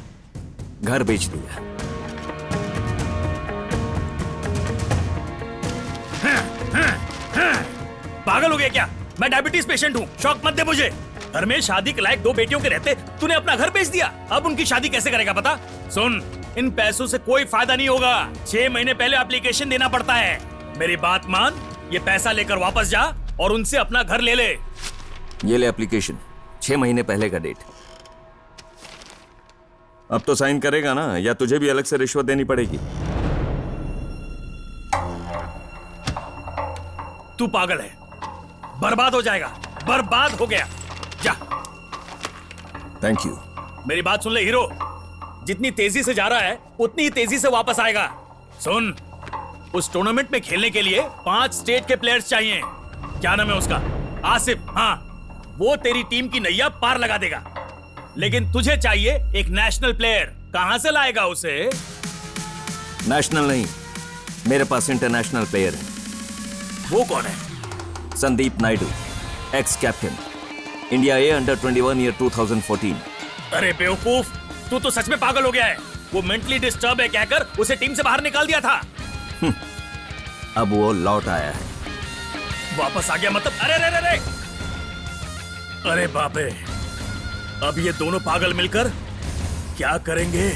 घर बेच दिया। पागल हो गया क्या? मैं डायबिटीज पेशेंट हूँ, शौक मत दे मुझे। घर में शादी के लायक 2 बेटियों के रहते तूने अपना घर बेच दिया। अब उनकी शादी कैसे करेगा पता? सुन, इन पैसों से कोई फायदा नहीं होगा। 6 महीने पहले एप्लीकेशन देना पड़ता है। मेरी बात मान, ये पैसा लेकर वापस जा और उनसे अपना घर ले ले। ये ले एप्लीकेशन, 6 महीने पहले का डेट। अब तो साइन करेगा ना, या तुझे भी अलग से रिश्वत देनी पड़ेगी? तू पागल है, बर्बाद हो जाएगा। बर्बाद हो गया, जा। Thank you. मेरी बात सुन ले हीरो, जितनी तेजी से जा रहा है उतनी ही तेजी से वापस आएगा। सुन, उस टूर्नामेंट में खेलने के लिए 5 स्टेट के प्लेयर्स चाहिए। क्या नाम है उसका? आसिफ। हाँ, वो तेरी टीम की नैया पार लगा देगा। लेकिन तुझे चाहिए एक नेशनल प्लेयर। कहां से लाएगा उसे? नेशनल नहीं, मेरे पास इंटरनेशनल प्लेयर है। वो कौन है? Sandeep Naidu, ex captain, India A under 21 year 2014। अरे बेवकूफ, तू तो सच में पागल हो गया है। वो मेंटली डिस्टर्ब है कहकर उसे टीम से बाहर निकाल दिया था। अब वो लौट आया है। वापस आ गया मतलब? अरे अरे अरे अरे बाप रे, अब ये दोनों पागल मिलकर क्या करेंगे?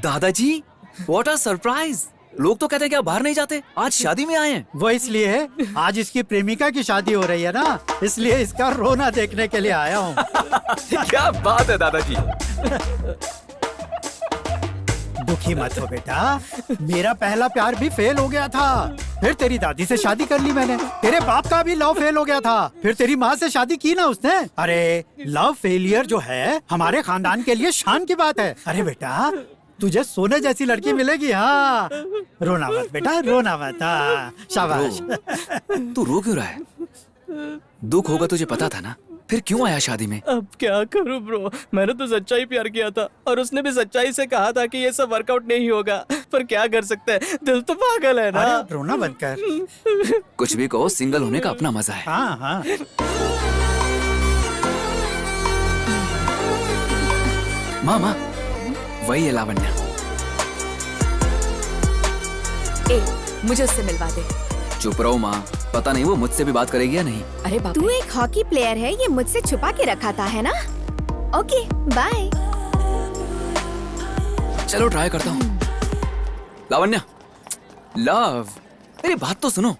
दादाजी, व्हाट अ सरप्राइज! लोग तो कहते हैं कि आप बाहर नहीं जाते, आज शादी में आए हैं। वो इसलिए आज इसकी प्रेमिका की शादी हो रही है ना, इसलिए इसका रोना देखने के लिए आया हूँ। क्या बात है दादाजी। दुखी मत हो बेटा, मेरा पहला प्यार भी फेल हो गया था, फिर तेरी दादी से शादी कर ली मैंने। तेरे बाप का भी लव फेल हो गया था, फिर तेरी माँ से शादी की ना उसने। अरे लव फेलियर जो है हमारे खानदान के लिए शान की बात है। अरे बेटा तुझे सोने जैसी लड़की मिलेगी। हाँ रोना मत बेटा, रोना मत। हाँ शाबाश। तू रो क्यों रहा है? दुख होगा तुझे पता था ना, फिर क्यों आया शादी में? अब क्या करूं ब्रो, मैंने तो सच्चाई प्यार किया था और उसने भी सच्चाई से कहा था कि ये सब वर्कआउट नहीं होगा, पर क्या कर सकते हैं, दिल तो पागल है ना। अरे रोना बंद कर। कुछ भी कहो, सिंगल होने का अपना मजा है। हाँ हाँ। माँ वही है लावण्या। मुझे उससे मिलवा दे। चुप रहो माँ, पता नहीं वो मुझसे भी बात करेगी या नहीं। अरे बाप, तू एक हॉकी प्लेयर है, ये मुझसे छुपा के रखा था है ना। Okay bye. चलो ट्राई करता हूँ। लावण्या, लव, मेरी बात तो सुनो।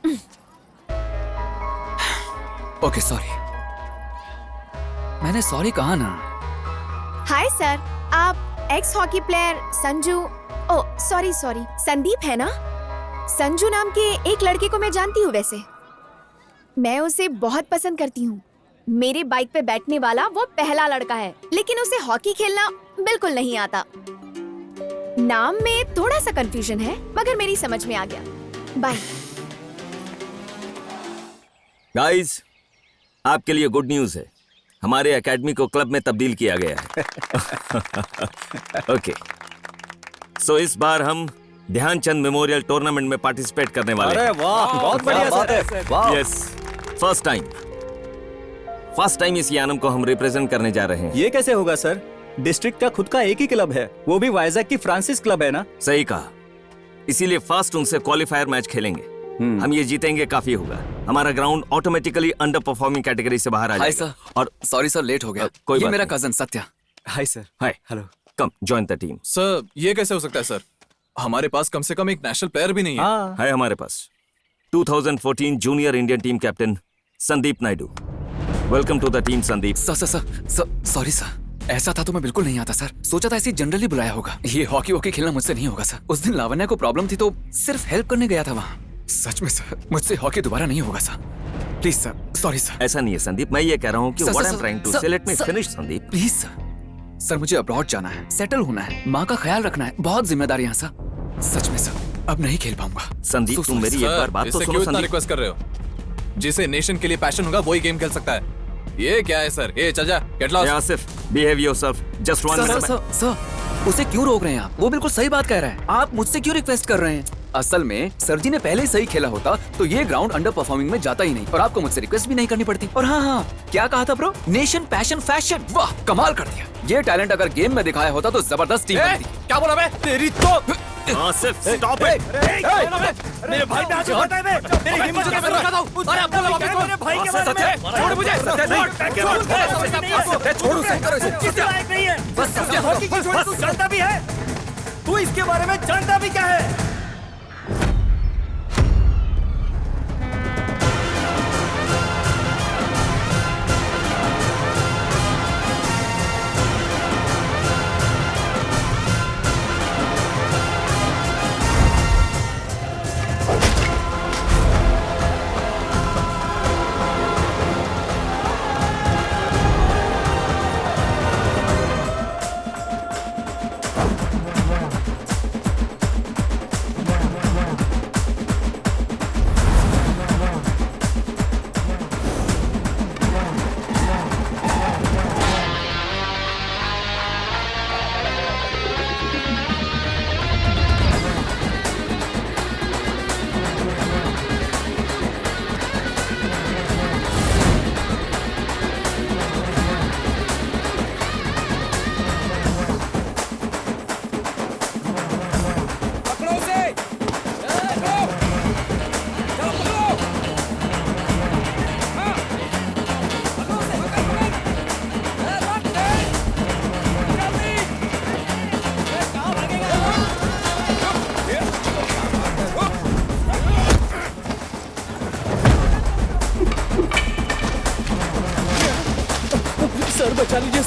ओके सॉरी, मैंने सॉरी कहा ना। हाय सर, आप एक्स हॉकी प्लेयर संजू, ओ सॉरी संदीप है ना? संजू नाम के एक लड़के को मैं जानती हूँ। वैसे मैं उसे बहुत पसंद करती हूँ। मेरे बाइक पे बैठने वाला वो पहला लड़का है, लेकिन उसे हॉकी खेलना बिल्कुल नहीं आता। नाम में थोड़ा सा कंफ्यूजन है, मगर मेरी समझ में आ गया। बाय गाइस, आपके लिए गुड न्यूज है, हमारे एकेडमी को क्लब में तब्दील किया गया है। ओके, सो इस बार हम ध्यानचंद मेमोरियल टूर्नामेंट में पार्टिसिपेट करने वाले हैं। अरे वाह, बहुत बढ़िया बात है। वाह। यस, फर्स्ट टाइम इस यानम को हम रिप्रेजेंट करने जा रहे हैं। ये कैसे होगा सर? डिस्ट्रिक्ट का खुद का एक ही क्लब है, वो भी वाइजैक की फ्रांसिस क्लब है ना। सही कहा, इसीलिए फर्स्ट उनसे क्वालिफायर मैच खेलेंगे। हम ये जीतेंगे काफी होगा। हमारा ground automatically under performing category से बाहर आ हाय जाएगा। सर, और सॉरी सर लेट हो गया। कोई ये बात मेरा नहीं। Cousin Satya. Hi sir. Hi, hello. Come join the team. Sir ये कैसे हो सकता है सर? हमारे पास कम से कम एक नेशनल प्लेयर भी नहीं है। है हमारे पास 2014 junior Indian team captain Sandeep Naidu. Welcome to the team Sandeep. Sorry sir, ऐसा था तो मैं बिल्कुल नहीं आता सर। सोचा था ऐसे जनरली बुलाया होगा। ये हॉकी वॉकी खेलना मुझसे नहीं होगा सर। उस दिन लावण्या को प्रॉब्लम थी तो सिर्फ हेल्प करने गया था वहाँ। सच में सर, मुझसे हॉकी दोबारा नहीं होगा sir. Please sir, sorry sir. ऐसा नहीं है संदीप, मैं ये कह रहा हूँ कि what I am trying to say, let me finish Sandeep. Please sir, मुझे अब्रॉड जाना है, सेटल होना है, माँ का ख्याल रखना है, बहुत जिम्मेदारी है सर। सच में सर, अब नहीं खेल पाऊंगा। संदीप तुम मेरी एक बार बात तो सुनो संदीप। रिक्वेस्ट कर रहे हो? जिसे नेशन के लिए पैशन होगा वही गेम खेल सकता है। ये क्या है सर? ये चल जा, get lost. Asif, behave yourself, just one minute. Sir, उसे क्यों रोक रहे हैं आप? वो बिल्कुल सही बात कह रहा है। आप मुझसे क्यों रिक्वेस्ट कर रहे हैं? असल में सर जी ने पहले ही सही खेला होता तो ये ग्राउंड अंडर परफॉर्मिंग में जाता ही नहीं, और आपको मुझसे रिक्वेस्ट भी नहीं करनी पड़ती। और हाँ, क्या कहा था ब्रो? नेशन पैशन फैशन, वाह कमाल कर दिया। ये टैलेंट अगर गेम में दिखाया होता तो जबरदस्त टीम बनती। क्या बोला मैं? तेरी तो आसिफ स्टॉप इट। मेरे भाई पे हाथ उठाता है बे। मेरी हिम्मत कैसे रखा? अरे अब बोलो वापस मेरे भाई के बारे में। छोड़ मुझे। छोड़ उसे, करो इसे। नहीं है। बस हॉकी की छोड़, तू जानता भी है? तू इसके बारे में जानता भी क्या है?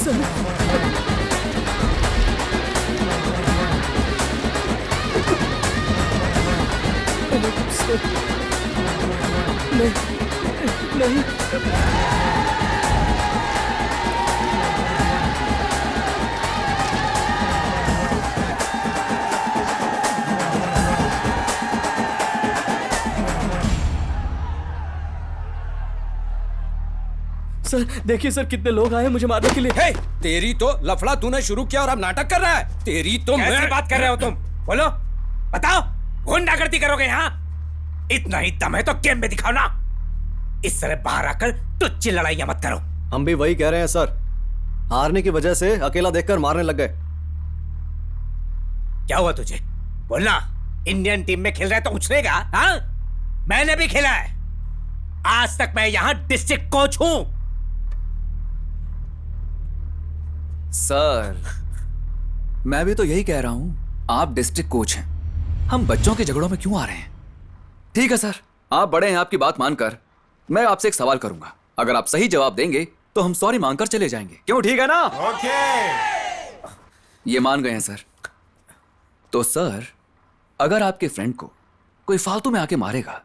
नहीं। सर देखिए सर, कितने लोग आए हैं मुझे मारने के लिए। हे, तेरी तो लफड़ा तूने शुरू किया और अब नाटक कर रहा है। तेरी तो कैसी बात कर रहे हो तुम? बोलो, बताओ, गुंडागर्दी करोगे यहाँ? इतना ही दम है तो गेम में दिखाओ ना। इस तरह बाहर आकर तुच्ची लड़ाइयां मत करो। हम भी वही कह रहे हैं सर, हारने की वजह से अकेला देखकर मारने लग गए। क्या हुआ तुझे? बोलना। इंडियन टीम में खेल रहा है तो उछलेगा? हाँ, मैंने भी खेला है। आज तक मैं यहाँ डिस्ट्रिक्ट कोच हूँ। सर, मैं भी तो यही कह रहा हूं। आप डिस्ट्रिक्ट कोच हैं, हम बच्चों के झगड़ों में क्यों आ रहे हैं? ठीक है सर, आप बड़े हैं, आपकी बात मानकर मैं आपसे एक सवाल करूंगा। अगर आप सही जवाब देंगे तो हम सॉरी मांगकर चले जाएंगे। क्यों, ठीक है ना? ओके। ये मान गए हैं सर। तो सर, अगर आपके फ्रेंड को कोई फालतू में आके मारेगा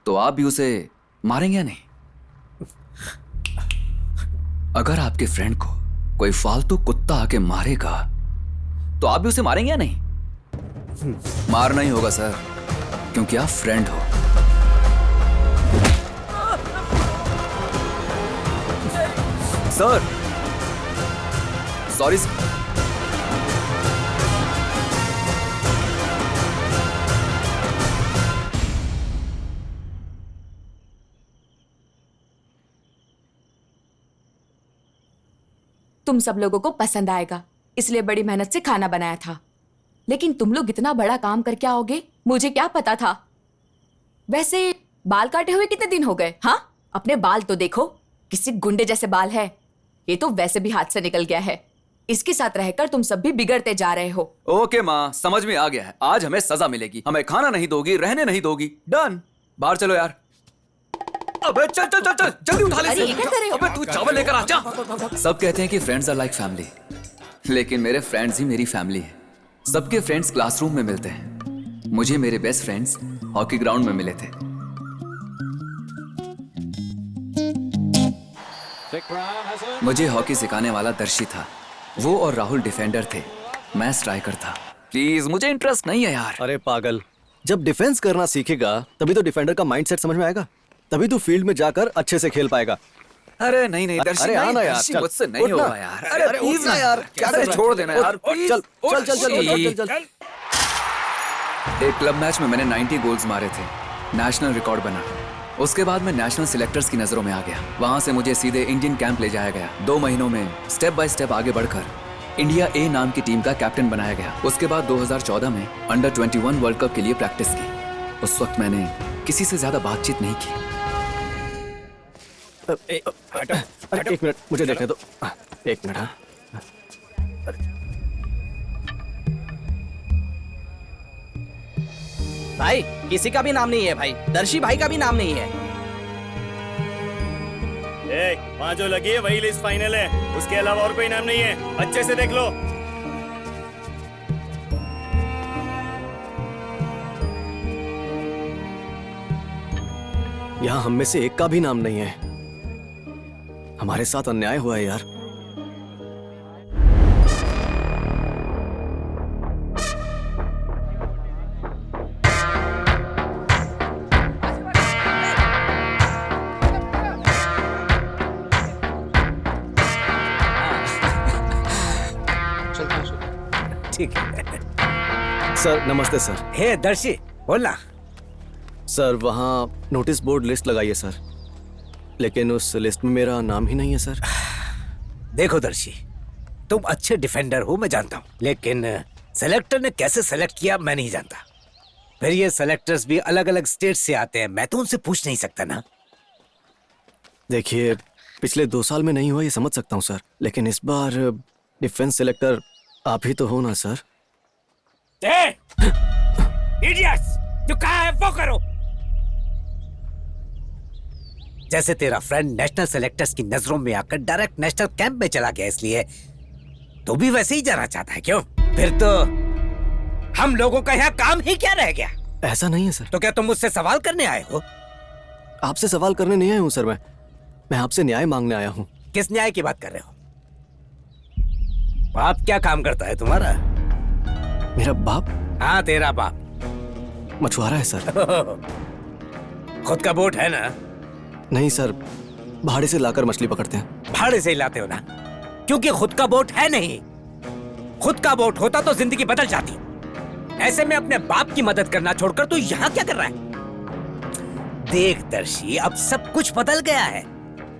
तो आप भी उसे मारेंगे या नहीं? अगर आपके फ्रेंड को कोई फालतू कुत्ता आके मारेगा तो आप भी उसे मारेंगे या नहीं? मारना ही होगा सर, क्योंकि आप फ्रेंड हो। Sir, sorry sir. तुम सब लोगों को पसंद आएगा, इसलिए बड़ी मेहनत से खाना बनाया था। लेकिन तुम लोग इतना बड़ा काम करके आओगे, मुझे क्या पता था। वैसे बाल काटे हुए कितने दिन हो गए? हाँ, अपने बाल तो देखो, किसी गुंडे जैसे बाल है। ये तो वैसे भी हाथ से निकल गया है। इसके साथ रहकर तुम सब भी बिगड़ते जा रहे हो। ओके माँ, समझ में आ गया है। आज हमें सजा मिलेगी। हमें खाना नहीं दोगी, रहने नहीं दोगी। डन। बाहर चलो यार। अबे चल चल चल चल, जल्दी उठा ले। अरे ये क्या कर रहे हो? अबे तू चावल लेकर आ जा। सब कहते हैं कि फ्रेंड्स आर लाइक फैमिली, लेकिन मेरे फ्रेंड्स ही मेरी फैमिली है। सबके फ्रेंड्स क्लासरूम में मिलते हैं, मुझे मेरे बेस्ट फ्रेंड्स हॉकी ग्राउंड में मिले थे। मुझे हॉकी सिखाने वाला दर्शी था, वो और राहुल डिफेंडर थे, मैं स्ट्राइकर था। प्लीज, मुझे इंटरेस्ट नहीं है यार। अरे पागल, जब डिफेंस करना सीखेगा तभी तो डिफेंडर का माइंडसेट समझ में आएगा, तभी तो फील्ड में जाकर अच्छे से खेल पाएगा। अरे नहीं नहीं दर्शी, अरे आना यार, दर्शी, मुझसे नहीं होगा यार। अरे प्लीज ना यार, क्या कर रहा है? छोड़ देना यार। चल चल चल चल चल चल। एक क्लब मैच में मैंने 90 गोल्स मारे थे, नेशनल रिकॉर्ड बना। उसके बाद मैं नेशनल सिलेक्टर्स की नजरों में आ गया। वहां से मुझे सीधे इंडियन कैंप ले जाया गया। 2 महीनों में स्टेप बाय स्टेप आगे बढ़कर इंडिया ए नाम की टीम का कैप्टन बनाया गया। उसके बाद 2014 में अंडर 21 वर्ल्ड कप के लिए प्रैक्टिस की। उस वक्त मैंने किसी से ज्यादा बातचीत नहीं की। अरे एक मिनट, मुझे देखने दो। एक मिनट। हाँ, भाई किसी का भी नाम नहीं है भाई, दर्शी भाई का भी नाम नहीं है। वहाँ जो लगी है वही लिस्ट फाइनल है, उसके अलावा और कोई नाम नहीं है। अच्छे से देख लो। यहाँ हम में से एक का भी नाम नहीं है। हमारे साथ अन्याय हुआ है यार। ठीक है सर, नमस्ते सर। हे दर्शी, बोलना। सर, वहाँ नोटिस बोर्ड लिस्ट लगाइए सर, लेकिन उस लिस्ट में मेरा नाम ही नहीं है सर। देखो दर्शी, तुम अच्छे डिफेंडर हो मैं जानता हूँ, लेकिन सेलेक्टर ने कैसे सेलेक्ट किया मैं नहीं जानता। फिर ये सेलेक्टर्स भी अलग अलग स्टेट से आते हैं, मैं तो उनसे पूछ नहीं सकता ना। देखिए, पिछले 2 साल में नहीं हुआ ये समझ सकता हूँ सर, लेकिन इस बार डिफेंस सेलेक्टर आप ही तो हो ना सर? इडियट्स, जो कहा है वो करो। जैसे तेरा फ्रेंड नेशनल सेलेक्टर्स की नजरों में आकर डायरेक्ट नेशनल कैंप में चला गया, इसलिए तू भी वैसे ही जाना चाहता है क्यों? फिर तो हम लोगों का यहाँ काम ही क्या रह गया? ऐसा नहीं है सर। तो क्या तुम मुझसे सवाल करने आए हो? आपसे सवाल करने नहीं आया हूँ सर, मैं आपसे न्याय मांगने आया हूँ। किस न्याय की बात कर रहे हो? बाप क्या काम करता है तुम्हारा? मेरा बाप? हाँ, तेरा बाप मछुआरा है सर। खुद का बोट है ना? नहीं सर, भाड़े से लाकर मछली पकड़ते हैं। भाड़े से ही लाते हो ना, क्योंकि खुद का बोट है नहीं। खुद का बोट होता तो जिंदगी बदल जाती। ऐसे में अपने बाप की मदद करना छोड़कर तू यहाँ क्या कर रहा है? देख दर्शी, अब सब कुछ बदल गया है।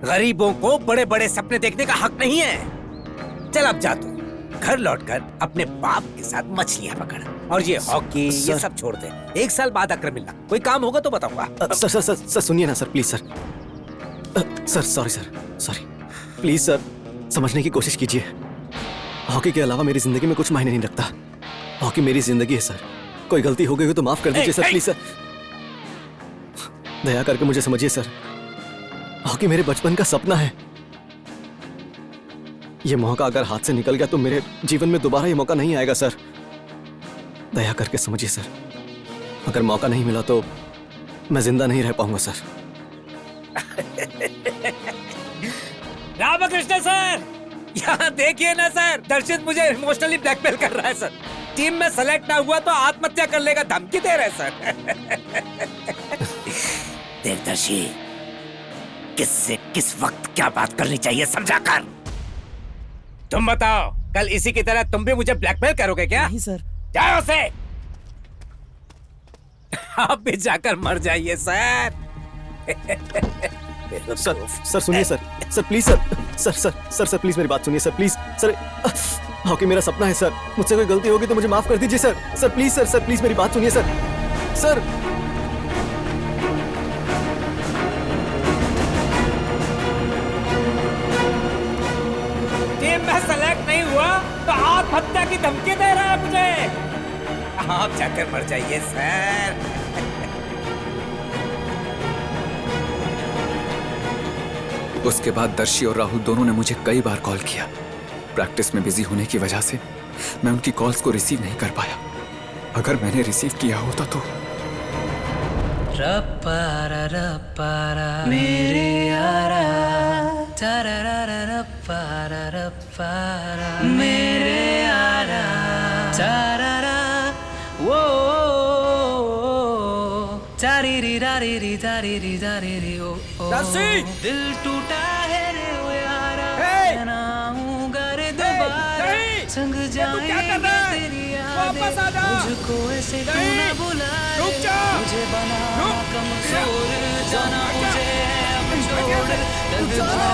गरीबों को बड़े बड़े सपने देखने का हक नहीं है। चल अब जा तू घर लौटकर अपने बाप के साथ मछलियां पकड़, और ये हॉकी ये सब छोड़ दे। 1 साल बाद आकर मिलना, कोई काम होगा तो बताऊंगा। सर सुनिए ना sir, please sir. Sir sorry please sir, समझने की कोशिश कीजिए। हॉकी के अलावा मेरी जिंदगी में कुछ मायने नहीं रखता। हॉकी मेरी जिंदगी है सर। कोई गलती हो गई हो तो माफ कर दीजिए सर, प्लीज सर। दया करके मुझे समझिए सर। हॉकी मेरे बचपन का सपना है। ये मौका अगर हाथ से निकल गया तो मेरे जीवन में दोबारा ये मौका नहीं आएगा सर। दया करके समझिए सर। अगर मौका नहीं मिला तो मैं जिंदा नहीं रह पाऊंगा सर। रामकृष्ण सर, यहाँ देखिए ना सर, दर्शित मुझे इमोशनली ब्लैकमेल कर रहा है सर। टीम में सेलेक्ट ना हुआ तो आत्महत्या कर लेगा धमकी दे रहे सर। देख दर्शी, किससे किस वक्त क्या बात करनी चाहिए समझा कर। तुम बताओ, कल इसी की तरह तुम भी मुझे ब्लैकमेल करोगे क्या? नहीं सर। जाओ से। आप भी जाकर मर जाइए सर। सर सुनिए सर प्लीज सर प्लीज मेरी बात सुनिए सर, प्लीज सर। हॉकी मेरा सपना है सर। मुझसे कोई गलती होगी तो मुझे माफ कर दीजिए सर प्लीज सर प्लीज मेरी बात सुनिए सर। टीम में सेलेक्ट नहीं हुआ तो आत्महत्या की धमकी दे रहा है मुझे। आप जाकर मर जाइए सर। उसके बाद दर्शी और राहुल दोनों ने मुझे कई बार कॉल किया। प्रैक्टिस में बिजी होने की वजह से मैं उनकी कॉल्स को रिसीव नहीं कर पाया। अगर मैंने रिसीव किया होता तो रप्पारा रप्पारा मेरे यारा, चारारा रप्पारा रप्पारा मेरे यारा, चारारा वो चारी री दारी री दारी री दारी री ओ दिल टूटा है रे ओ यारा, मैं ना हूँ घर दोबारा, संग जाएंगे तेरी यादें, मुझको ऐसे क्यों ना बुलाए, मुझे बना कमजोर, जाना मुझे अब छोड़, दर्द भरा